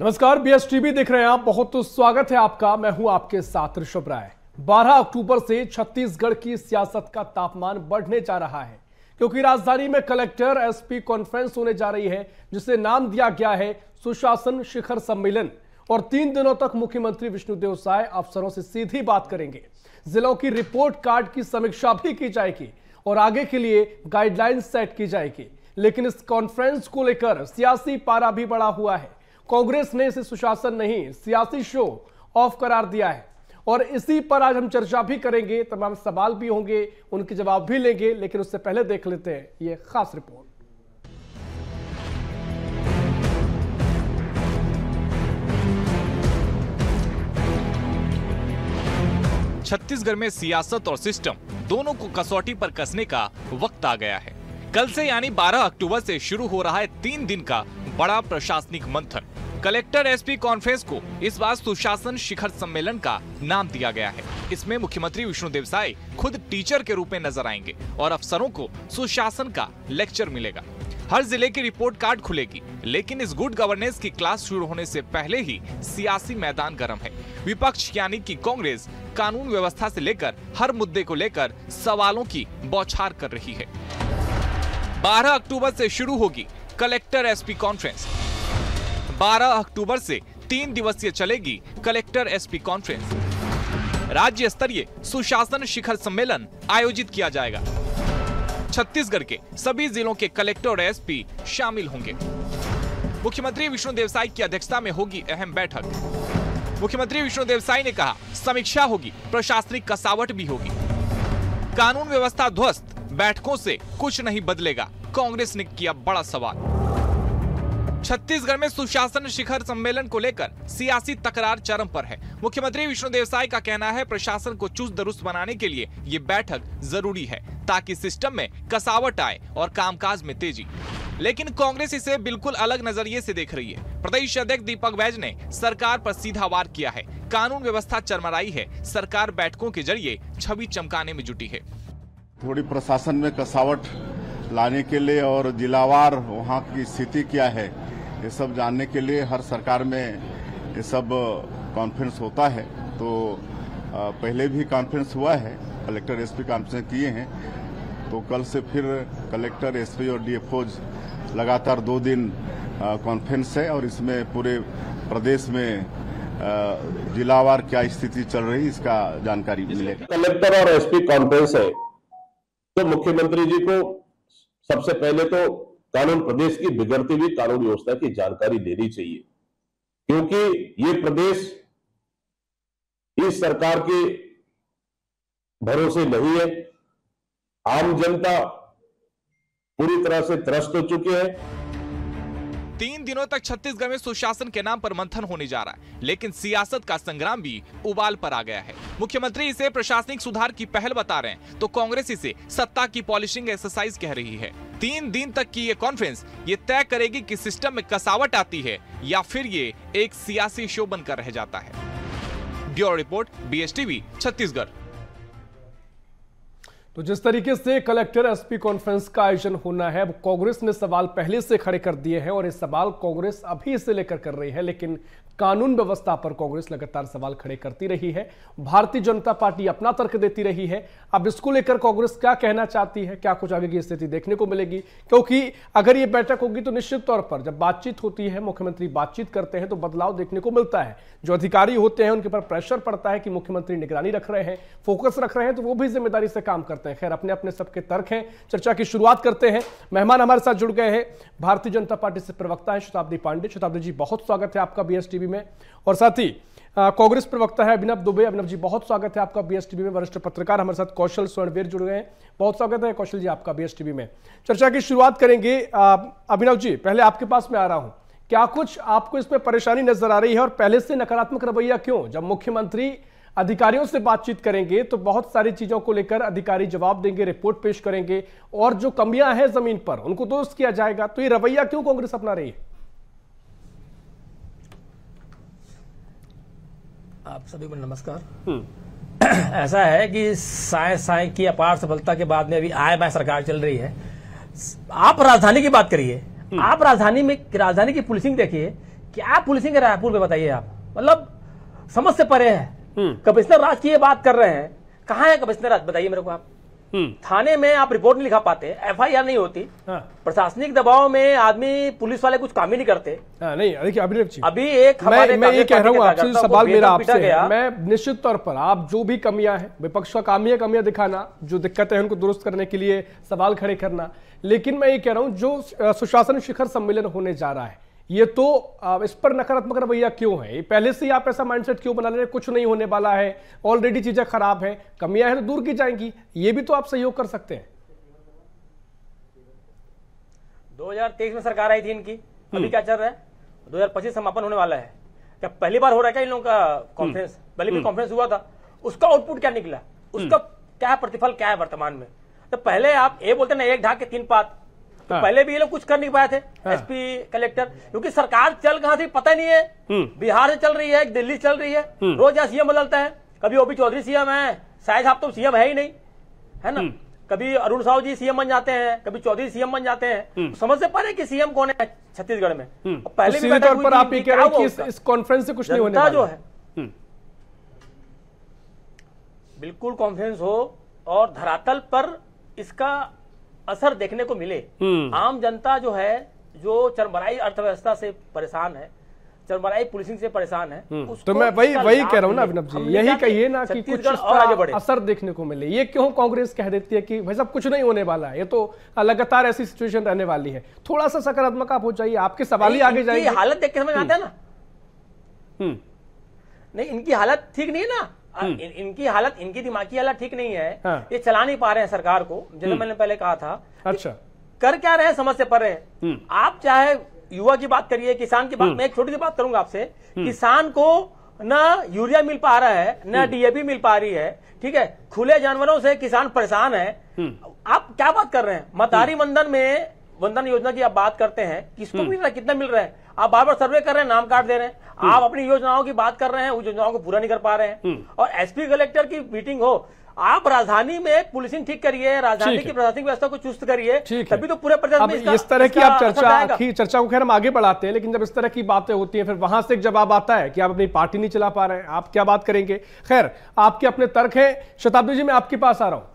नमस्कार, बीएसटीवी देख रहे हैं आप। बहुत स्वागत है आपका। मैं हूं आपके साथ ऋषभ राय। 12 अक्टूबर से छत्तीसगढ़ की सियासत का तापमान बढ़ने जा रहा है, क्योंकि राजधानी में कलेक्टर एसपी कॉन्फ्रेंस होने जा रही है, जिसे नाम दिया गया है सुशासन शिखर सम्मेलन। और 3 दिनों तक मुख्यमंत्री विष्णुदेव साय अफसरों से सीधी बात करेंगे। जिलों की रिपोर्ट कार्ड की समीक्षा भी की जाएगी और आगे के लिए गाइडलाइन सेट की जाएगी। लेकिन इस कॉन्फ्रेंस को लेकर सियासी पारा भी बढ़ा हुआ है। कांग्रेस ने इसे सुशासन नहीं, सियासी शो ऑफ करार दिया है और इसी पर आज हम चर्चा भी करेंगे। तमाम सवाल भी होंगे, उनके जवाब भी लेंगे, लेकिन उससे पहले देख लेते हैं ये खास रिपोर्ट। छत्तीसगढ़ में सियासत और सिस्टम दोनों को कसौटी पर कसने का वक्त आ गया है। कल से यानी 12 अक्टूबर से शुरू हो रहा है 3 दिन का बड़ा प्रशासनिक मंथन। कलेक्टर एसपी कॉन्फ्रेंस को इस बार सुशासन शिखर सम्मेलन का नाम दिया गया है। इसमें मुख्यमंत्री विष्णुदेव साय खुद टीचर के रूप में नजर आएंगे और अफसरों को सुशासन का लेक्चर मिलेगा। हर जिले की रिपोर्ट कार्ड खुलेगी, लेकिन इस गुड गवर्नेंस की क्लास शुरू होने से पहले ही सियासी मैदान गर्म है। विपक्ष यानी कि कांग्रेस कानून व्यवस्था से लेकर हर मुद्दे को लेकर सवालों की बौछार कर रही है। 12 अक्टूबर से शुरू होगी कलेक्टर एसपी कॉन्फ्रेंस। 12 अक्टूबर से 3 दिवसीय चलेगी कलेक्टर एसपी कॉन्फ्रेंस। राज्य स्तरीय सुशासन शिखर सम्मेलन आयोजित किया जाएगा। छत्तीसगढ़ के सभी जिलों के कलेक्टर और एसपी शामिल होंगे। मुख्यमंत्री विष्णुदेव साय की अध्यक्षता में होगी अहम बैठक। मुख्यमंत्री विष्णुदेव साय ने कहा, समीक्षा होगी, प्रशासनिक कसावट भी होगी। कानून व्यवस्था ध्वस्त, बैठकों से कुछ नहीं बदलेगा, कांग्रेस ने किया बड़ा सवाल। छत्तीसगढ़ में सुशासन शिखर सम्मेलन को लेकर सियासी तकरार चरम पर है। मुख्यमंत्री विष्णुदेव साय का कहना है, प्रशासन को चुस्त दुरुस्त बनाने के लिए ये बैठक जरूरी है, ताकि सिस्टम में कसावट आए और कामकाज में तेजी। लेकिन कांग्रेस इसे बिल्कुल अलग नजरिए से देख रही है। प्रदेश अध्यक्ष दीपक बैज ने सरकार पर सीधा वार किया है। कानून व्यवस्था चरमराई है, सरकार बैठकों के जरिए छवि चमकाने में जुटी है। थोड़ी प्रशासन में कसावट लाने के लिए और जिलावार वहाँ की स्थिति क्या है, ये सब जानने के लिए हर सरकार में ये सब कॉन्फ्रेंस होता है। तो पहले भी कॉन्फ्रेंस हुआ है, कलेक्टर एसपी कॉन्फ्रेंस किए हैं। तो कल से फिर कलेक्टर एसपी और डीएफओज लगातार 2 दिन कॉन्फ्रेंस है और इसमें पूरे प्रदेश में जिलावार क्या स्थिति चल रही है इसका जानकारी मिलेगा। कलेक्टर और एसपी कॉन्फ्रेंस है तो मुख्यमंत्री जी को सबसे पहले तो कानून प्रदेश की बिगड़ती हुई कानून व्यवस्था की जानकारी देनी चाहिए, क्योंकि ये प्रदेश इस सरकार के भरोसे नहीं है। आम जनता पूरी तरह से त्रस्त हो चुकी है। 3 दिनों तक छत्तीसगढ़ में सुशासन के नाम पर मंथन होने जा रहा है, लेकिन सियासत का संग्राम भी उबाल पर आ गया है। मुख्यमंत्री इसे प्रशासनिक सुधार की पहल बता रहे हैं, तो कांग्रेस इसे सत्ता की पॉलिशिंग एक्सरसाइज कह रही है। 3 दिन तक की ये कॉन्फ्रेंस ये तय करेगी कि सिस्टम में कसावट आती है या फिर ये एक सियासी शो बनकर रह जाता है। Bureau report, BSTV, Chhattisgarh. तो जिस तरीके से कलेक्टर एसपी कॉन्फ्रेंस का आयोजन होना है, कांग्रेस ने सवाल पहले से खड़े कर दिए हैं और ये सवाल कांग्रेस अभी से लेकर कर रही है। लेकिन कानून व्यवस्था पर कांग्रेस लगातार सवाल खड़े करती रही है। भारतीय जनता पार्टी अपना तर्क देती रही है। अब इसको लेकर कांग्रेस क्या कहना चाहती है, क्या कुछ आगे की स्थिति देखने को मिलेगी, क्योंकि अगर ये बैठक होगी तो निश्चित तौर पर जब बातचीत होती है, मुख्यमंत्री बातचीत करते हैं तो बदलाव देखने को मिलता है। जो अधिकारी होते हैं उनके ऊपर प्रेशर पड़ता है कि मुख्यमंत्री निगरानी रख रहे हैं, फोकस रख रहे हैं, तो वो भी जिम्मेदारी से काम करते हैं। खैर, अपने अपने सबके तर्क हैं। चर्चा की शुरुआत करते हैं। मेहमान हमारे साथ जुड़ गए हैं, भारतीय जनता पार्टी से प्रवक्ता है शताब्दी पांडे। शताब्दी जी, बहुत स्वागत है आपका बीएसटीवी में। और साथ ही कांग्रेस प्रवक्ता है अभिनव दुबे। अभिनव जी, बहुत स्वागत है आपका बीएसटीवी में। वरिष्ठ पत्रकार हमारे साथ कौशल स्वर्णवीर जुड़ गए हैं। बहुत स्वागत है कौशल जी आपका बीएसटीवी में। चर्चा की शुरुआत करेंगे। अभिनव जी, पहले आपके पास में आ रहा हूं, क्या कुछ आपको इसमें परेशानी नजर आ रही है और पहले से नकारात्मक रवैया क्यों? जब मुख्यमंत्री अधिकारियों से बातचीत करेंगे तो बहुत सारी चीजों को लेकर अधिकारी जवाब देंगे, रिपोर्ट पेश करेंगे और जो कमियां हैं जमीन पर उनको दुरुस्त किया जाएगा। तो ये रवैया क्यों कांग्रेस अपना रही है? आप सभी को नमस्कार। ऐसा है कि साय की अपार सफलता के बाद में अभी आए बाय सरकार चल रही है। आप राजधानी की बात करिए, आप राजधानी की पुलिसिंग देखिए क्या पुलिसिंग है रायपुर में, बताइए आप। मतलब समझ से परे है। कमिश्नर राज की ये बात कर रहे हैं, कहाँ है कमिश्नर राज, बताइए मेरे को आप। थाने में आप रिपोर्ट नहीं लिखा पाते, एफआईआर नहीं होती, प्रशासनिक दबाव में आदमी पुलिस वाले कुछ काम ही नहीं करते। नहीं देखिए अभी एक मैं ये कह रहा हूँ आपसे, सवाल मेरा आपसे है, मैं निश्चित तौर पर आप जो भी कमियां हैं, विपक्ष का काम है कमियां दिखाना, जो दिक्कतें हैं उनको दुरुस्त करने के लिए सवाल खड़े करना, लेकिन मैं ये कह रहा हूँ जो सुशासन शिखर सम्मेलन होने जा रहा है, ये तो इस पर नकारात्मक रवैया क्यों है? पहले से ही आप ऐसा माइंडसेट क्यों बना ले रहे हैं? कुछ नहीं होने वाला है, ऑलरेडी चीजें खराब है, कमियां हैं तो दूर की जाएंगी, ये भी तो आप सहयोग कर सकते हैं। 2023 में सरकार आई थी इनकी, अभी क्या चल रहा है? 2025 समापन होने वाला है। क्या पहली बार हो रहा है क्या इन लोगों का कॉन्फ्रेंस? पहले भी कॉन्फ्रेंस हुआ था, उसका आउटपुट क्या निकला, उसका क्या प्रतिफल क्या है वर्तमान में? तो पहले आप ये बोलते ना, एक ढाक के तीन पात, तो पहले भी ये लोग कुछ कर नहीं पाए थे, एसपी कलेक्टर, क्योंकि सरकार चल कहां थी पता नहीं है। बिहार से चल रही है, दिल्ली चल रही है, रोज यहाँ सीएम बदलता है, कभी ओपी चौधरी सीएम है, शायद आप तो सीएम है ही नहीं, है ना, कभी अरुण साहू जी सीएम बन जाते हैं, कभी चौधरी सीएम बन जाते हैं, समझ से पा रहे कि सीएम कौन है छत्तीसगढ़ में। पहले भी तौर पर आप ये कह रहे हैं कि इस कॉन्फ्रेंस से कुछ नहीं होने वाला जो है, बिल्कुल कॉन्फ्रेंस हो और धरातल पर इसका असर देखने को मिले। आम जनता जो है, जो चरमराई अर्थव्यवस्था से परेशान है, चरमराई पुलिसिंग से परेशान है, तो मैं वही कह रहा हूँ ना अभिनव जी, यही कहिए ना कि कुछ असर देखने को मिले। ये क्यों कांग्रेस कह देती है कि भाई साहब कुछ नहीं होने वाला है, ये तो लगातार ऐसी सिचुएशन रहने वाली है। थोड़ा सा सकारात्मक आप हो जाइए, आपके सवाल ही आगे जाएंगे। हालत देख के समझ में आता है ना, नहीं इनकी हालत ठीक नहीं है ना, इनकी हालत, इनकी दिमागी हालत ठीक नहीं है। ये चला नहीं पा रहे हैं सरकार को, जैसे मैंने पहले कहा था। अच्छा, कर क्या रहे हैं समझ से परे हैं। आप चाहे युवा की बात करिए, किसान की बात, मैं एक छोटी सी बात करूंगा आपसे, किसान को ना यूरिया मिल पा रहा है, ना डीएपी मिल पा रही है, ठीक है, खुले जानवरों से किसान परेशान है। आप क्या बात कर रहे हैं? मतारी वंदन योजना की आप बात करते हैं, किसको मिल रहा है, कितना मिल रहा है? आप बार बार सर्वे कर रहे हैं, नाम काट दे रहे हैं। आप अपनी योजनाओं की बात कर रहे हैं, उस योजनाओं को पूरा नहीं कर पा रहे हैं। और एसपी कलेक्टर की मीटिंग हो, आप राजधानी में पुलिसिंग ठीक करिए, राजधानी की प्रशासनिक व्यवस्था को चुस्त करिए, तभी तो पूरे प्रदेश में इस तरह की आप चर्चा को खैर हम आगे बढ़ाते हैं, लेकिन जब इस तरह की बातें होती हैं, फिर वहां से एक जवाब आता है कि आप अपनी पार्टी नहीं चला पा रहे हैं, आप क्या बात करेंगे? खैर, आपके अपने तर्क है। शताब्दी जी, मैं आपके पास आ रहा हूं।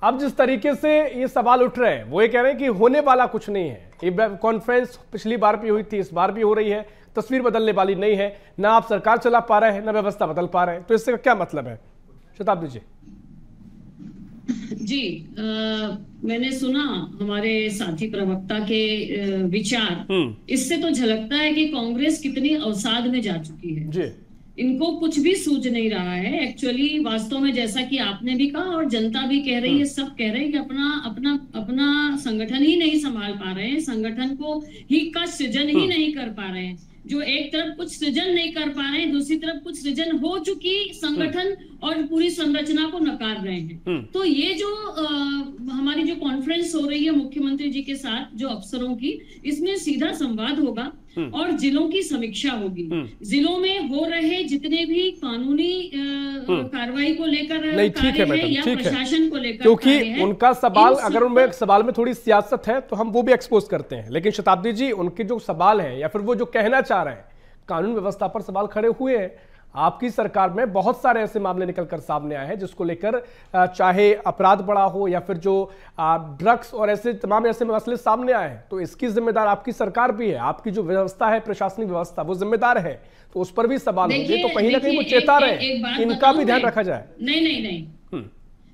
अब जिस तरीके से ये सवाल उठ रहे हैं, वो ये कह रहे हैं कि होने वाला कुछ नहीं है। ये कॉन्फ्रेंस पिछली बार भी हुई थी, इस बार भी हो रही है, तस्वीर बदलने वाली नहीं है, ना आप सरकार चला पा रहे हैं, ना व्यवस्था बदल पा रहे हैं, तो इससे क्या मतलब है? शताब्दी जी। जी, मैंने सुना हमारे साथी प्रवक्ता के विचार, इससे तो झलकता है कि कांग्रेस कितनी अवसाद में जा चुकी है जी। इनको कुछ भी सूझ नहीं रहा है एक्चुअली, वास्तव में, जैसा कि आपने भी कहा और जनता भी कह रही है, सब कह रहे हैं कि अपना संगठन ही नहीं संभाल पा रहे हैं, संगठन को ही का सृजन ही नहीं कर पा रहे हैं। जो एक तरफ कुछ सृजन नहीं कर पा रहे हैं, दूसरी तरफ कुछ सृजन हो चुकी संगठन और पूरी संरचना को नकार रहे हैं। तो ये जो हमारी जो कॉन्फ्रेंस हो रही है मुख्यमंत्री जी के साथ जो अफसरों की, इसमें सीधा संवाद होगा और जिलों की समीक्षा होगी। जिलों में हो रहे जितने भी कानूनी कार्रवाई को लेकर ठीक है या प्रशासन को लेकर, क्योंकि उनका सवाल, अगर उनमें सवाल में थोड़ी सियासत है तो हम वो भी एक्सपोज करते हैं, लेकिन शताब्दी जी, उनके जो सवाल है या फिर वो जो कहना चाह रहे हैं, कानून व्यवस्था पर सवाल खड़े हुए हैं। आपकी सरकार में बहुत सारे ऐसे मामले निकलकर सामने आए हैं जिसको लेकर चाहे अपराध बढ़ा हो या फिर जो ड्रग्स और ऐसे तमाम ऐसे मसले सामने आए हैं, तो इसकी जिम्मेदार आपकी सरकार भी है। आपकी जो व्यवस्था है, प्रशासनिक व्यवस्था, वो जिम्मेदार है, तो उस पर भी सवाल होंगे। तो कहीं ना कहीं वो चेता रहे, इनका भी ध्यान रखा जाए। नहीं,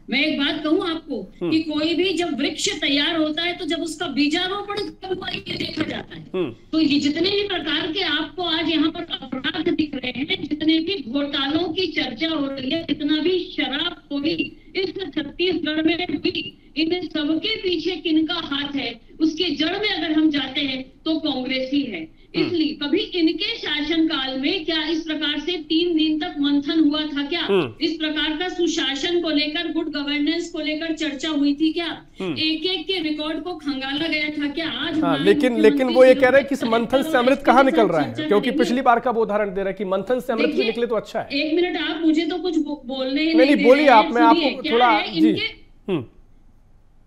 मैं एक बात कहूं आपको कि कोई भी जब वृक्ष तैयार होता है तो जब उसका बीजारोपण कब हुआ ये देखा जाता है। तो ये जितने भी प्रकार के आपको आज यहाँ पर अपराध दिख रहे हैं, जितने भी घोटालों की चर्चा हो रही है, जितना भी शराबखोरी इस छत्तीसगढ़ में हुई, इन सबके पीछे किनका हाथ है, उसके जड़ में अगर हम जाते हैं तो कांग्रेस ही है। इसलिए कभी इनके शासनकाल में क्या इस प्रकार से 3 दिन तक मंथन हुआ था क्या? इस प्रकार का सुशासन को लेकर, गुड गवर्नेंस को लेकर चर्चा हुई थी क्या? एक एक के रिकॉर्ड को खंगाला गया था क्या? आज लेकिन वो ये कह रहे हैं कि इस मंथन से अमृत कहाँ निकल रहा है, क्योंकि पिछली बार का वो उदाहरण दे रहा है कि मंथन से अमृत भी निकले तो अच्छा है। 1 मिनट, आप मुझे तो कुछ बोलने ही नहीं बोलिए आप, मैं आपको थोड़ा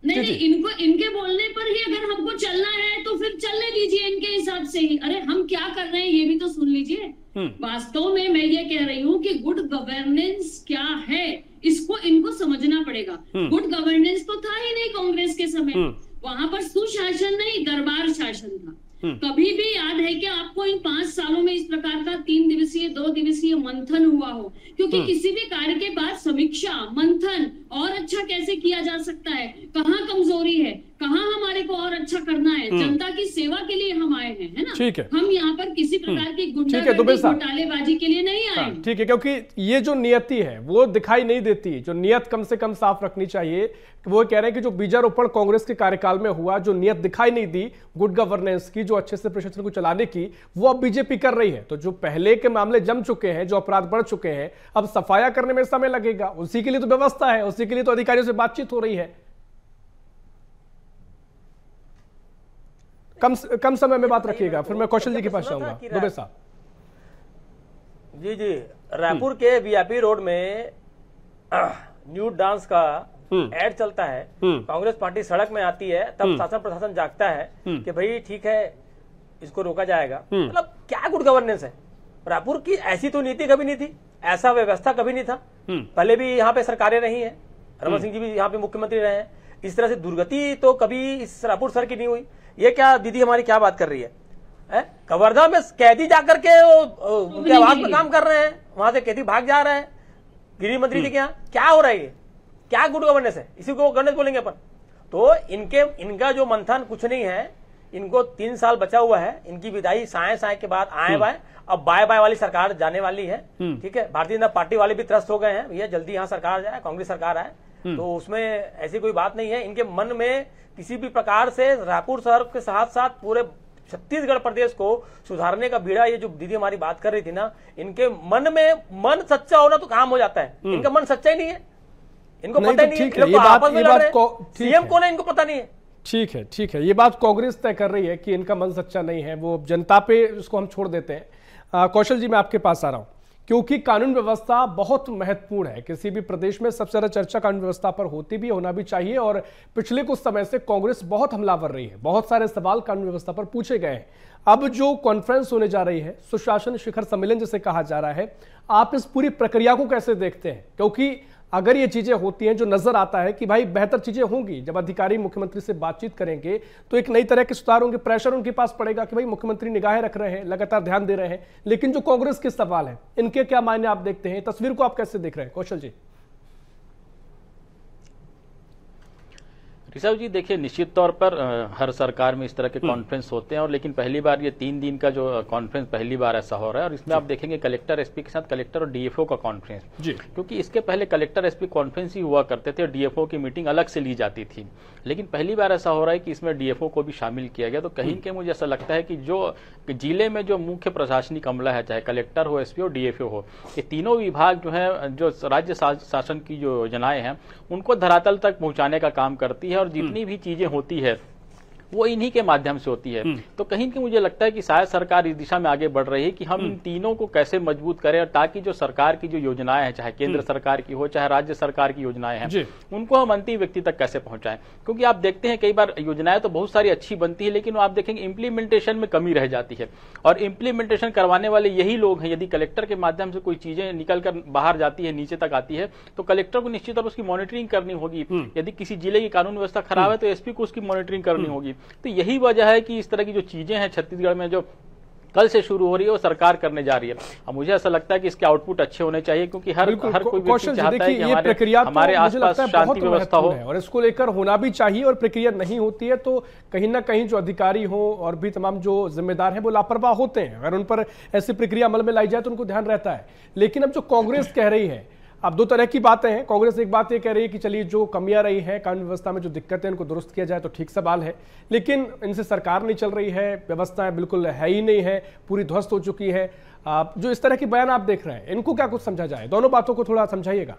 नहीं नहीं, इनको इनके बोलने पर ही अगर हमको चलना है तो फिर चलने दीजिए इनके हिसाब से ही। अरे हम क्या कर रहे हैं ये भी तो सुन लीजिए। वास्तव में मैं ये कह रही हूँ कि गुड गवर्नेंस क्या है इसको इनको समझना पड़ेगा। गुड गवर्नेंस तो था ही नहीं कांग्रेस के समय, वहां पर सुशासन नहीं दरबार शासन था। कभी भी याद है कि आपको इन 5 सालों में इस प्रकार का 3 दिवसीय 2 दिवसीय मंथन हुआ हो? क्योंकि किसी भी कार्य के बाद समीक्षा मंथन और अच्छा कैसे किया जा सकता है, कहाँ कमजोरी है, कहाँ हमारे को और अच्छा करना है, जनता की सेवा के लिए हम आए हैं, है ना। ठीक है, हम यहाँ पर किसी प्रकार की गुंडागर्दी घोटालेबाजी के लिए नहीं आए। ठीक है, क्योंकि ये जो नियति है वो दिखाई नहीं देती, जो नियत कम से कम साफ रखनी चाहिए। वो कह रहे हैं कि जो बीजारोपण कांग्रेस के कार्यकाल में हुआ, जो नियत दिखाई नहीं दी गुड गवर्नेंस की, जो अच्छे से प्रशासन को चलाने की, वो अब बीजेपी कर रही है। तो जो पहले के मामले जम चुके हैं, जो अपराध बढ़ चुके हैं, अब सफाया करने में समय लगेगा। उसी के लिए तो व्यवस्था है, उसी के लिए तो अधिकारियों से बातचीत हो रही है। कम समय में बात रखिएगा। फिर मैं कौशल जी के पास जाऊंगा। दुबे साहब जी जी, रायपुर के वीआईपी रोड में न्यू डांस का एड चलता है। कांग्रेस पार्टी सड़क में आती है, तब शासन प्रशासन जागता है कि भाई ठीक है इसको रोका जाएगा। मतलब क्या गुड गवर्नेंस है? रायपुर की ऐसी तो नीति कभी नहीं थी, ऐसा व्यवस्था कभी नहीं था। पहले भी यहाँ पे सरकारें रही हैं, रमन सिंह जी भी यहाँ पे मुख्यमंत्री रहे हैं। इस तरह से दुर्गति तो कभी इस रायपुर शहर की नहीं हुई। ये क्या दीदी हमारी क्या बात कर रही है? कवर्धा में कैदी जाकर के उनके आवास में काम कर रहे हैं, वहां से कैदी भाग जा रहे हैं गृह मंत्री जी के यहाँ। क्या हो रहा है? ये क्या गुड गवर्नेंस है? इसी को गवर्नेंस बोलेंगे अपन। तो इनका जो मंथन कुछ नहीं है। इनको 3 साल बचा हुआ है, इनकी विदाई साए के बाद आए बाय। अब बाय बाय वाली सरकार जाने वाली है। ठीक है, भारतीय जनता पार्टी वाले भी त्रस्त हो गए हैं, भैया जल्दी यहाँ सरकार जाए, कांग्रेस सरकार आए। तो उसमें ऐसी कोई बात नहीं है। इनके मन में किसी भी प्रकार से रायपुर शहर के साथ साथ पूरे छत्तीसगढ़ प्रदेश को सुधारने का बीड़ा, ये जो दीदी हमारी बात कर रही थी ना, इनके मन में मन सच्चा होना तो काम हो जाता है। इनका मन सच्चा ही नहीं है, इनको पता ही नहीं है। ये बात सीएम कौन है इनको पता नहीं है। ठीक है, ठीक है, ये बात कांग्रेस तय कर रही है कि इनका मन सच्चा नहीं है, वो जनता पे उसको हम छोड़ देते हैं। कौशल जी मैं आपके पास आ रहा हूं, क्योंकि कानून व्यवस्था बहुत महत्वपूर्ण है। किसी भी प्रदेश में सबसे ज्यादा चर्चा कानून व्यवस्था पर होती भी होना भी चाहिए। और पिछले कुछ समय से कांग्रेस बहुत हमलावर रही है, बहुत सारे सवाल कानून व्यवस्था पर पूछे गए हैं। अब जो कॉन्फ्रेंस होने जा रही है, सुशासन शिखर सम्मेलन जिसे कहा जा रहा है, आप इस पूरी प्रक्रिया को कैसे देखते हैं? क्योंकि अगर ये चीजें होती हैं, जो नजर आता है कि भाई बेहतर चीजें होंगी, जब अधिकारी मुख्यमंत्री से बातचीत करेंगे तो एक नई तरह के सुधार होंगे, प्रेशर उनके पास पड़ेगा कि भाई मुख्यमंत्री निगाहें रख रहे हैं, लगातार ध्यान दे रहे हैं। लेकिन जो कांग्रेस के सवाल है, इनके क्या मायने आप देखते हैं? तस्वीर को आप कैसे देख रहे हैं कौशल जी? ऋषभ जी देखिए, निश्चित तौर पर हर सरकार में इस तरह के कॉन्फ्रेंस होते हैं, और लेकिन पहली बार ये 3 दिन का जो कॉन्फ्रेंस पहली बार ऐसा हो रहा है। और इसमें आप देखेंगे कलेक्टर एसपी के साथ कलेक्टर और डीएफओ का कॉन्फ्रेंस, क्योंकि इसके पहले कलेक्टर एसपी कॉन्फ्रेंस ही हुआ करते थे और डीएफओ की मीटिंग अलग से ली जाती थी। लेकिन पहली बार ऐसा हो रहा है कि इसमें डीएफओ को भी शामिल किया गया। तो कहीं के मुझे ऐसा लगता है कि जो जिले में जो मुख्य प्रशासनिक अमला है, चाहे कलेक्टर हो, एसपी हो, डीएफओ हो, ये तीनों विभाग जो है, जो राज्य शासन की जो योजनाएं हैं उनको धरातल तक पहुंचाने का काम करती है। और जितनी भी चीजें होती है वो इन्हीं के माध्यम से होती है। तो कहीं कि मुझे लगता है कि शायद सरकार इस दिशा में आगे बढ़ रही है कि हम इन तीनों को कैसे मजबूत करें, और ताकि जो सरकार की जो योजनाएं हैं, चाहे केंद्र सरकार की हो चाहे राज्य सरकार की योजनाएं हैं, उनको हम अंतिम व्यक्ति तक कैसे पहुंचाएं। क्योंकि आप देखते हैं कई बार योजनाएं तो बहुत सारी अच्छी बनती है, लेकिन आप देखेंगे इम्प्लीमेंटेशन में कमी रह जाती है। और इम्प्लीमेंटेशन करवाने वाले यही लोग हैं। यदि कलेक्टर के माध्यम से कोई चीजें निकल कर बाहर जाती है, नीचे तक आती है, तो कलेक्टर को निश्चित तौर पर उसकी मॉनिटरिंग करनी होगी। यदि किसी जिले की कानून व्यवस्था खराब है तो एसपी को उसकी मॉनिटरिंग करनी होगी। तो यही वजह है कि इस तरह की जो चीजें हैं छत्तीसगढ़ में जो कल से शुरू हो रही है वो सरकार करने जा रही है। अब मुझे ऐसा लगता है कि इसके आउटपुट अच्छे होने चाहिए, क्योंकि हर कोई व्यक्ति चाहता है कि हमारे आसपास शांति व्यवस्था हो, और इसको लेकर होना भी चाहिए। और प्रक्रिया नहीं होती है तो कहीं ना कहीं जो अधिकारी हो और भी तमाम जो जिम्मेदार हैं वो लापरवाह होते हैं। अगर उन पर ऐसी प्रक्रिया अमल में लाई जाए तो उनको ध्यान रहता है। लेकिन अब जो कांग्रेस कह रही है, अब 2 तरह की बातें हैं। कांग्रेस एक बात ये कह रही है कि चलिए जो कमियां रही हैं कानून व्यवस्था में, जो दिक्कतें इनको दुरुस्त किया जाए तो ठीक सवाल है, लेकिन इनसे सरकार नहीं चल रही है, व्यवस्थाएं बिल्कुल है ही नहीं है, पूरी ध्वस्त हो चुकी है। जो इस तरह की बयान आप देख रहे हैं, इनको क्या कुछ समझा जाए? दोनों बातों को थोड़ा समझाइएगा।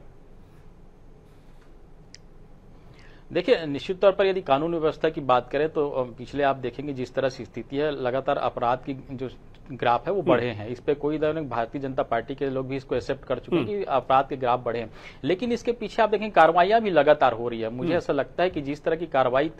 देखिए, निश्चित तौर पर यदि कानून व्यवस्था की बात करें तो पिछले आप देखेंगे जिस तरह से स्थिति है, लगातार अपराध की जो ग्राफ है वो बढ़े हैं। इस पे कोई भारतीय जनता पार्टी के लोग भी इसको एक्सेप्ट कर चुके हैं कि अपराध के ग्राफ बढ़े हैं, लेकिन इसके पीछे आप देखें कार्रवाइयां भी लगातार हो रही है। मुझे ऐसा लगता है कि जिस तरह की कार्रवाई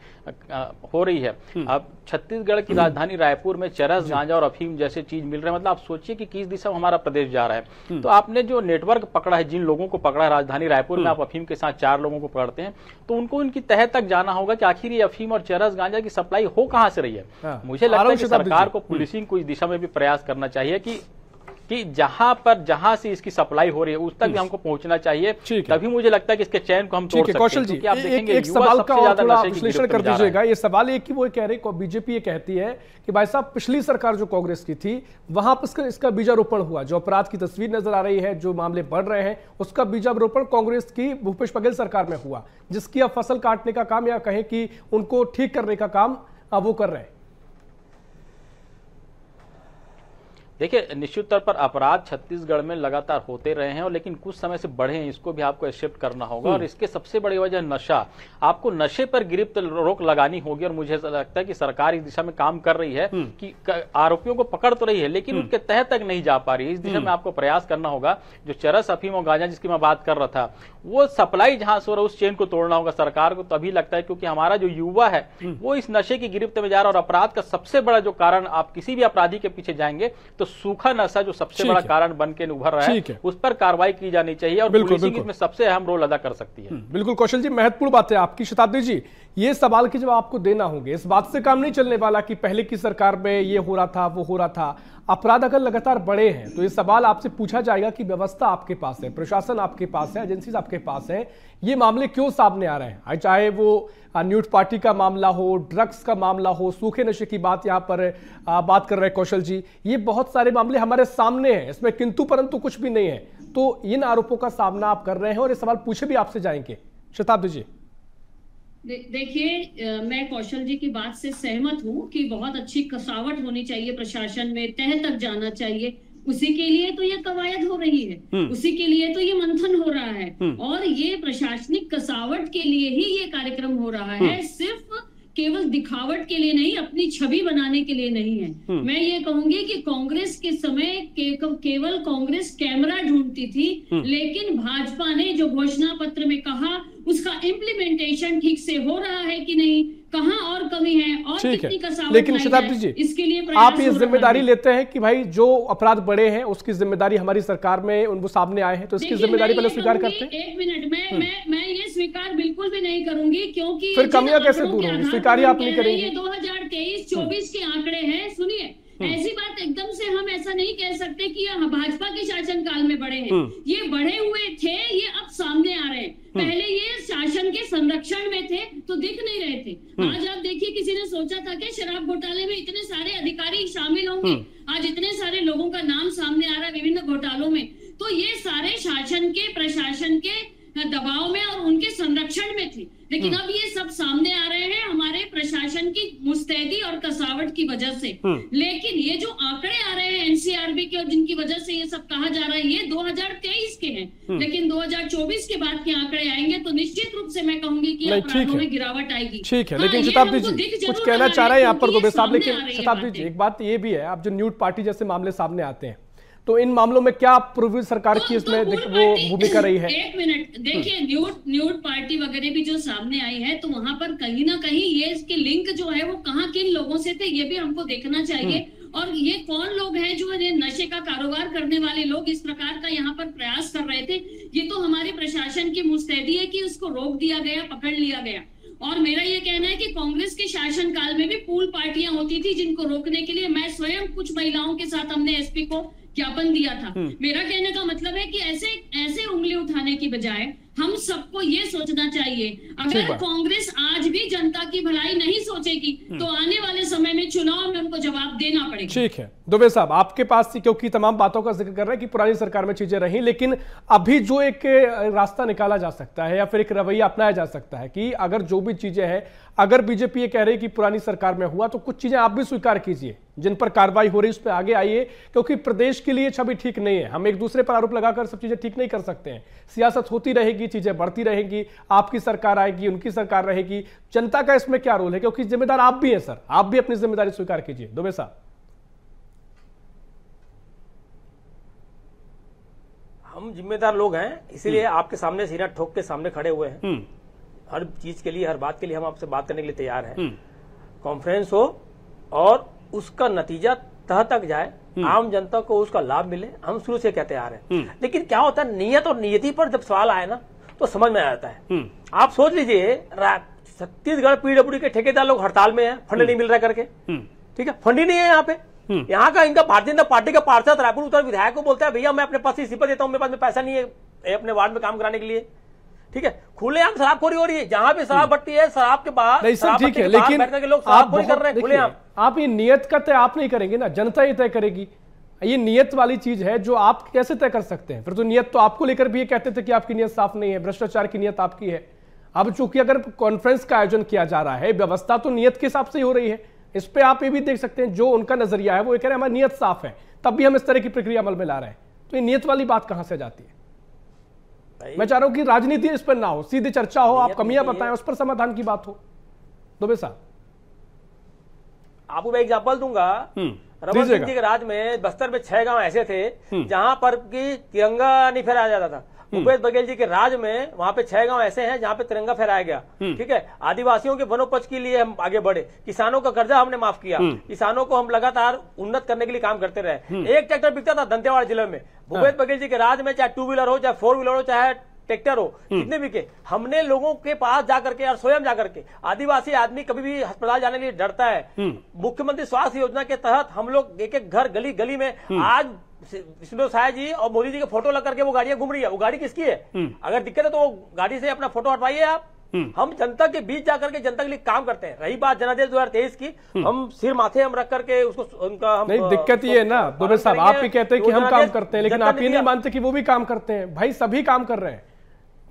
हो रही है, अब छत्तीसगढ़ की राजधानी रायपुर में चरस, गांजा और अफीम जैसे चीज मिल रहे हैं, मतलब आप सोचिए कि किस दिशा में हमारा प्रदेश जा रहा है। तो आपने जो नेटवर्क पकड़ा है, जिन लोगों को पकड़ा है राजधानी रायपुर में, आप अफीम के साथ 4 लोगों को पकड़ते हैं, तो उनको इनकी तह तक जाना होगा कि आखिर ये अफीम और चरस, गांजा की सप्लाई हो कहां से रही है। मुझे लगता है कि सरकार को पुलिसिंग को इस दिशा में भी प्रयास करना चाहिए कि जहां से इसकी सप्लाई हो रही है उस तक भी हमको पहुंचना चाहिए, तभी मुझे लगता है कि इसके चैन को हम तोड़ सकते हैं। कौशल जी, आप देखेंगे एक सवाल का और थोड़ा विश्लेषण कर दीजिएगा। ये सवाल है कि वो कह रहे, बीजेपी ये कहती है कि भाई साहब पिछली सरकार जो कांग्रेस की थी वहां पर इसका बीजारोपण हुआ, जो अपराध की तस्वीर नजर आ रही है, जो मामले बढ़ रहे हैं, उसका बीजारोपण कांग्रेस की भूपेश बघेल सरकार में हुआ, जिसकी अब फसल काटने का काम या कहें कि उनको ठीक करने का काम वो कर रहे हैं। देखिए, निश्चित तौर पर अपराध छत्तीसगढ़ में लगातार होते रहे हैं और लेकिन कुछ समय से बढ़े हैं, इसको भी आपको एक्सेप्ट करना होगा। और इसके सबसे बड़ी वजह नशा, आपको नशे पर गिरफ्त रोक लगानी होगी। और मुझे ऐसा लगता है कि सरकार इस दिशा में काम कर रही है कि आरोपियों को पकड़ तो रही है, लेकिन उनके तह तक नहीं जा पा रही है। इस दिशा में आपको प्रयास करना होगा। जो चरस, अफीम और गांजा जिसकी मैं बात कर रहा था, वो सप्लाई जहां से हो रहा है उस चेन को तोड़ना होगा सरकार को। तभी लगता है क्योंकि हमारा जो युवा है वो इस नशे की गिरफ्त में जा रहा है। और अपराध का सबसे बड़ा जो कारण, आप किसी भी अपराधी के पीछे जाएंगे तो सूखा नशा जो सबसे बड़ा कारण बन के उभर रहा है, उस पर कार्रवाई की जानी चाहिए और पुलिसिंग इसमें सबसे अहम रोल अदा कर सकती है। बिल्कुल कौशल जी, महत्वपूर्ण बात है आपकी। शताब्दी जी, ये सवाल के जवाब आपको देना होंगे। इस बात से काम नहीं चलने वाला कि पहले की सरकार में ये हो रहा था, वो हो रहा था। अपराध अगर लगातार बढ़े हैं तो ये सवाल आपसे पूछा जाएगा कि व्यवस्था आपके पास है, प्रशासन आपके पास है, एजेंसीज आपके पास है, ये मामले क्यों सामने आ रहे हैं? चाहे वो न्यूड पार्टी का मामला हो, ड्रग्स का मामला हो, सूखे नशे की बात यहां पर बात कर रहे हैं कौशल जी, ये बहुत सारे मामले हमारे सामने हैं, इसमें किंतु परंतु कुछ भी नहीं है। तो इन आरोपों का सामना आप कर रहे हैं और ये सवाल पूछे भी आपसे जाएंगे। शताब्दी जी, देखिए, मैं कौशल जी की बात से सहमत हूं कि बहुत अच्छी कसावट होनी चाहिए प्रशासन में, तह तक जाना चाहिए। उसी के लिए तो ये कवायद हो रही है, उसी के लिए तो ये मंथन हो रहा है, और ये प्रशासनिक कसावट के लिए ही ये कार्यक्रम हो रहा है, सिर्फ केवल दिखावट के लिए नहीं, अपनी छवि बनाने के लिए नहीं है। मैं ये कहूंगी कि कांग्रेस के समय केवल कांग्रेस कैमरा ढूंढती थी, लेकिन भाजपा ने जो घोषणा पत्र में कहा उसका इम्प्लीमेंटेशन ठीक से हो रहा है कि नहीं, कहां और कमी है और कितनी कसावट। लेकिन शताब्दी जी, इसके लिए आप ये जिम्मेदारी लेते हैं कि भाई जो अपराध बढ़े हैं उसकी जिम्मेदारी हमारी सरकार में वो सामने आए हैं, तो इसकी जिम्मेदारी पहले स्वीकार करते हैं? एक मिनट, मैं ये स्वीकार बिल्कुल भी नहीं करूंगी, क्योंकि फिर कमियां कैसे दूर होंगी? स्वीकार आप नहीं करेंगे? ये 2023-24 के आंकड़े हैं। सुनिए, ऐसी बात एकदम से हम ऐसा नहीं कह सकते कि यह भाजपा के शासनकाल में बढ़े हैं। ये बढ़े हुए थे, ये अब सामने आ रहे हैं। पहले ये शासन के संरक्षण में थे तो दिख नहीं रहे थे। आज आप देखिए, किसी ने सोचा था कि शराब घोटाले में इतने सारे अधिकारी शामिल होंगे? आज इतने सारे लोगों का नाम सामने आ रहा है विभिन्न घोटालों में। तो ये सारे शासन के, प्रशासन के दबाव में और उनके संरक्षण में थे, लेकिन अब ये सब सामने आ रहे हैं हमारे प्रशासन की मुस्तैदी और कसावट की वजह से। लेकिन ये जो आंकड़े आ रहे हैं एनसीआरबी के और जिनकी वजह से ये सब कहा जा रहा है, ये 2023 के हैं, लेकिन 2024 के बाद के आंकड़े आएंगे तो निश्चित रूप से मैं कहूंगी कि अपराधों में गिरावट आएगी। ठीक है, लेकिन शताब्दी जी कुछ कहना चाह रहे हैं यहाँ पर दुबे साहब, लेकिन शताब्दी जी एक बात ये भी है, आप जो न्यूड पार्टी जैसे मामले सामने आते हैं तो इन मामलों में क्या पूर्वी सरकार की इसमें वो भूमिका रही है? एक मिनट, देखिए, न्यूड पार्टी वगैरह भी जो सामने आई है, तो वहां पर कहीं ना कहीं ये इसके लिंक जो है वो कहाँ किन लोगों से थे, ये भी हमको देखना चाहिए। और ये कौन लोग हैं जो नशे का कारोबार करने वाले लोग इस प्रकार का यहाँ पर प्रयास कर रहे थे? ये तो हमारे प्रशासन की मुस्तैदी है कि उसको रोक दिया गया, पकड़ लिया गया। और मेरा ये कहना है कि कांग्रेस के शासन काल में भी पूल पार्टियां होती थी जिनको रोकने के लिए मैं स्वयं कुछ महिलाओं के साथ हमने एसपी को ज्ञापन दिया था। मेरा कहने का मतलब है कि ऐसे उंगली उठाने की बजाय हम सबको ये सोचना चाहिए, अगर कांग्रेस आज भी जनता की भलाई नहीं सोचेगी तो आने वाले समय में चुनाव में उनको जवाब देना पड़ेगा। ठीक है दुबे साहब, आपके पास क्योंकि तमाम बातों का जिक्र कर रहे हैं कि पुरानी सरकार में चीजें रही, लेकिन अभी जो एक रास्ता निकाला जा सकता है या फिर एक रवैया अपनाया जा सकता है कि अगर जो भी चीजें हैं, अगर बीजेपी ये कह रही है कि पुरानी सरकार में हुआ तो कुछ चीजें आप भी स्वीकार कीजिए, जिन पर कार्रवाई हो रही है उस पर आगे आइए, क्योंकि प्रदेश के लिए छवि ठीक नहीं है। हम एक दूसरे पर आरोप लगाकर सब चीजें ठीक नहीं कर सकते हैं। सियासत होती रहेगी, चीजें बढ़ती रहेंगी, आपकी सरकार आएगी, उनकी सरकार रहेगी, जनता का इसमें क्या रोल है? क्योंकि जिम्मेदार आप भी हैं सर, आप भी अपनी जिम्मेदारी स्वीकार कीजिए। दुबे साहब, हम जिम्मेदार लोग हैं, इसीलिए आपके सामने सीना ठोक के सामने खड़े हुए हैं। हर चीज के लिए, हर बात के लिए हम आपसे बात करने के लिए तैयार हैं। कॉन्फ्रेंस हो और उसका नतीजा तह तक जाए, आम जनता को उसका लाभ मिले, हम शुरू से क्या तैयार हैं। लेकिन क्या होता है, नियत और नियति पर जब सवाल आए ना तो समझ में आ जाता है। आप सोच लीजिए, छत्तीसगढ़ पीडब्ल्यूडी के ठेकेदार लोग हड़ताल में हैं, फंड नहीं मिल रहा करके, ठीक है, फंड ही नहीं है यहाँ पे। यहाँ का इनका भारतीय जनता पार्टी का पार्षद रायपुर उत्तर विधायक को बोलता है, भैया मैं अपने पास से इस्तीफा देता हूँ, मेरे पास में पैसा नहीं है अपने वार्ड में काम कराने के लिए, ठीक है। खुलेआम शराबखोरी हो रही है, जहां भी शराब भट्टी है, शराब के बाहर ठीक है, लेकिन लोग शराबखोरी कर रहे हैं खुलेआम। आप ये नियत का तय आप नहीं करेंगे ना, जनता ही तय करेगी। ये नियत वाली चीज है जो आप कैसे तय कर सकते हैं? फिर तो नियत तो आपको लेकर भी ये कहते थे कि आपकी नियत साफ नहीं है, भ्रष्टाचार की नियत आपकी है। अब चूंकि अगर कॉन्फ्रेंस का आयोजन किया जा रहा है, व्यवस्था तो नियत के हिसाब से ही हो रही है। इस पे आप ये भी देख सकते हैं, जो उनका नजरिया है वो ये कह रहे हैं हमारी नियत साफ है, तब भी हम इस तरह की प्रक्रिया अमल में ला रहे हैं। तो ये नियत वाली बात कहां से जाती है? मैं चाह रहा हूं कि राजनीति इस पर ना हो, सीधी चर्चा हो, आप कमियां बताएं, उस पर समाधान की बात हो। दुबे साहब, आपको मैं एग्जांपल दूंगा। रमन सिंह जी के राज में बस्तर में 6 गांव ऐसे थे जहां पर की तिरंगा नहीं फहराया जाता था। भूपेश बघेल जी के राज में वहां पे 6 गांव ऐसे हैं जहां पे तिरंगा फहराया गया, ठीक है। आदिवासियों के वनोपज के लिए हम आगे बढ़े, किसानों का कर्जा हमने माफ किया, किसानों को हम लगातार उन्नत करने के लिए काम करते रहे। एक ट्रैक्टर बिकता था दंतेवाड़ा जिले में, भूपेश बघेल जी के राज में, चाहे 2 व्हीलर हो, चाहे 4 व्हीलर हो, चाहे ट्रैक्टर हो, कितने बिके। हमने लोगों के पास जाकर के और स्वयं जाकर के, आदिवासी आदमी कभी भी अस्पताल जाने के लिए डरता है। मुख्यमंत्री स्वास्थ्य योजना के तहत हम लोग एक एक घर, गली गली में, आज विष्णु साय जी और मोदी जी के फोटो लग करके वो गाड़ियां घूम रही है। वो गाड़ी किसकी है? अगर दिक्कत है तो वो गाड़ी से अपना फोटो हटवाइए आप। हम जनता के बीच जाकर के जनता के लिए काम करते हैं। रही बात जनादेश 2023 की, हम सिर माथे हम रख करके उसको उनका हम नहीं, दिक्कत ये है ना दुबे साहब, आप भी कहते हैं कि हम काम करते हैं, लेकिन आप ये नहीं मानते कि वो भी काम करते हैं। भाई सभी काम कर रहे हैं।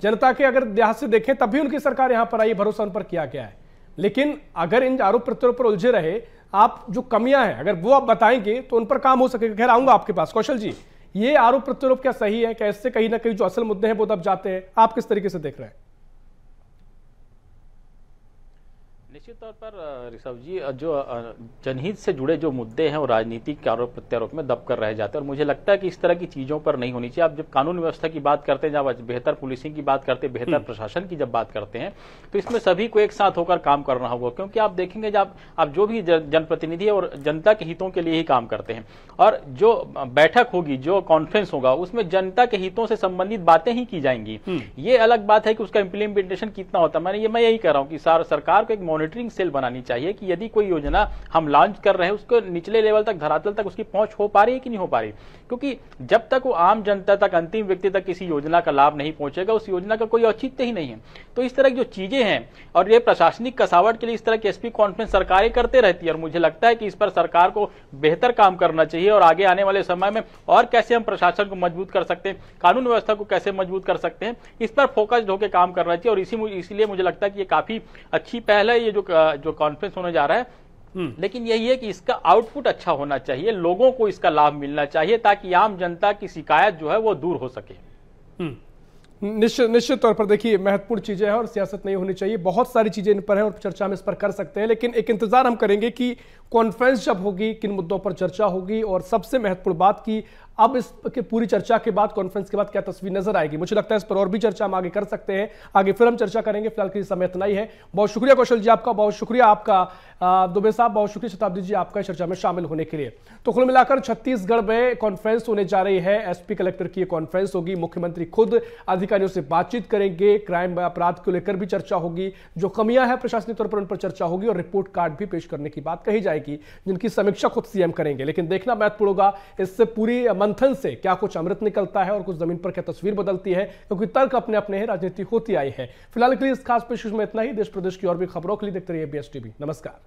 जनता के अगर लिहाज से देखें तभी उनकी सरकार यहां पर आई, भरोसा उन पर किया गया है। लेकिन अगर इन आरोप प्रत्यारोप पर उलझे रहे, आप जो कमियां हैं अगर वो आप बताएंगे तो उन पर काम हो सकेगा। खैर आऊंगा आपके पास। कौशल जी, ये आरोप प्रत्यारोप क्या सही है? क्या इससे कहीं ना कहीं जो असल मुद्दे हैं वो दब जाते हैं? आप किस तरीके से देख रहे हैं? निश्चित तौर पर ऋषभ जी, जो जनहित से जुड़े जो मुद्दे हैं वो राजनीतिक के आरोप प्रत्यारोप में दबकर रह जाते हैं, और मुझे लगता है कि इस तरह की चीजों पर नहीं होनी चाहिए। आप जब कानून व्यवस्था की बात करते हैं, जब बेहतर पुलिसिंग की बात करते हैं, बेहतर प्रशासन की जब बात करते हैं, तो इसमें सभी को एक साथ होकर काम करना होगा। क्योंकि आप देखेंगे जब आप जो भी जनप्रतिनिधि है और जनता के हितों के लिए ही काम करते हैं, और जो बैठक होगी, जो कॉन्फ्रेंस होगा, उसमें जनता के हितों से संबंधित बातें ही की जाएंगी। ये अलग बात है कि उसका इम्प्लीमेंटेशन कितना होता है। मैं यही कह रहा हूँ कि सरकार को एक मॉनिटरिंग सेल बनानी चाहिए कि यदि कोई योजना हम लॉन्च कर रहे हैं, उसको निचले लेवल तक, धरातल तक उसकी पहुंच हो पा रही है कि नहीं हो पा रही। क्योंकि जब तक वो आम जनता तक, अंतिम व्यक्ति तक किसी योजना का लाभ नहीं पहुंचेगा, उस योजना का कोई औचित्य ही नहीं है। तो इस तरह की जो चीजें हैं, और ये प्रशासनिक कसावट के लिए इस तरह की एसपी कॉन्फ्रेंस सरकारें करते रहती है, और मुझे लगता है कि इस पर सरकार को बेहतर काम करना चाहिए। और आगे आने वाले समय में और कैसे हम प्रशासन को मजबूत कर सकते हैं, कानून व्यवस्था को कैसे मजबूत कर सकते हैं, इस पर फोकस्ड होकर काम करना चाहिए। और इसीलिए मुझे लगता है कि ये काफी अच्छी पहल है, ये जो कॉन्फ्रेंस होने जा रहा है। लेकिन यही है कि इसका आउटपुट अच्छा होना चाहिए, लोगों को इसका लाभ मिलना चाहिए, ताकि आम जनता की शिकायत जो है वो दूर हो सके। निश्चित तौर पर देखिए, महत्वपूर्ण चीजें हैं और सियासत नहीं होनी चाहिए। बहुत सारी चीजें इन पर हैं और चर्चा हम इस पर कर सकते हैं, लेकिन एक इंतजार हम करेंगे कि कॉन्फ्रेंस जब होगी किन मुद्दों पर चर्चा होगी, और सबसे महत्वपूर्ण बात की अब इस पूरी चर्चा के बाद, कॉन्फ्रेंस के बाद क्या तस्वीर नजर आएगी। मुझे लगता है इस पर और भी चर्चा हम आगे कर सकते हैं, आगे फिर हम चर्चा करेंगे। फिलहाल के समय इतना ही है। बहुत शुक्रिया कौशल जी आपका, बहुत शुक्रिया आपका दुबे साहब, बहुत शुक्रिया शताब्दी जी आपका चर्चा में शामिल होने के लिए। तो कुल मिलाकर छत्तीसगढ़ में कॉन्फ्रेंस होने जा रही है, एसपी कलेक्टर की कॉन्फ्रेंस होगी। मुख्यमंत्री खुद अधिकारियों से बातचीत करेंगे, क्राइम अपराध को लेकर भी चर्चा होगी, जो कमियां हैं प्रशासनिक तौर पर उन पर चर्चा होगी, और रिपोर्ट कार्ड भी पेश करने की बात कही जाएगी, जिनकी समीक्षा खुद सीएम करेंगे। लेकिन देखना महत्वपूर्ण होगा इससे पूरी मंथन से क्या कुछ अमृत निकलता है और कुछ जमीन पर क्या तस्वीर बदलती है, क्योंकि तर्क अपने अपने हैं, राजनीति होती आई है। फिलहाल के लिए इस खास पेश में इतना ही। देश प्रदेश की और भी खबरों के लिए देखते रहिए BSTV। नमस्कार।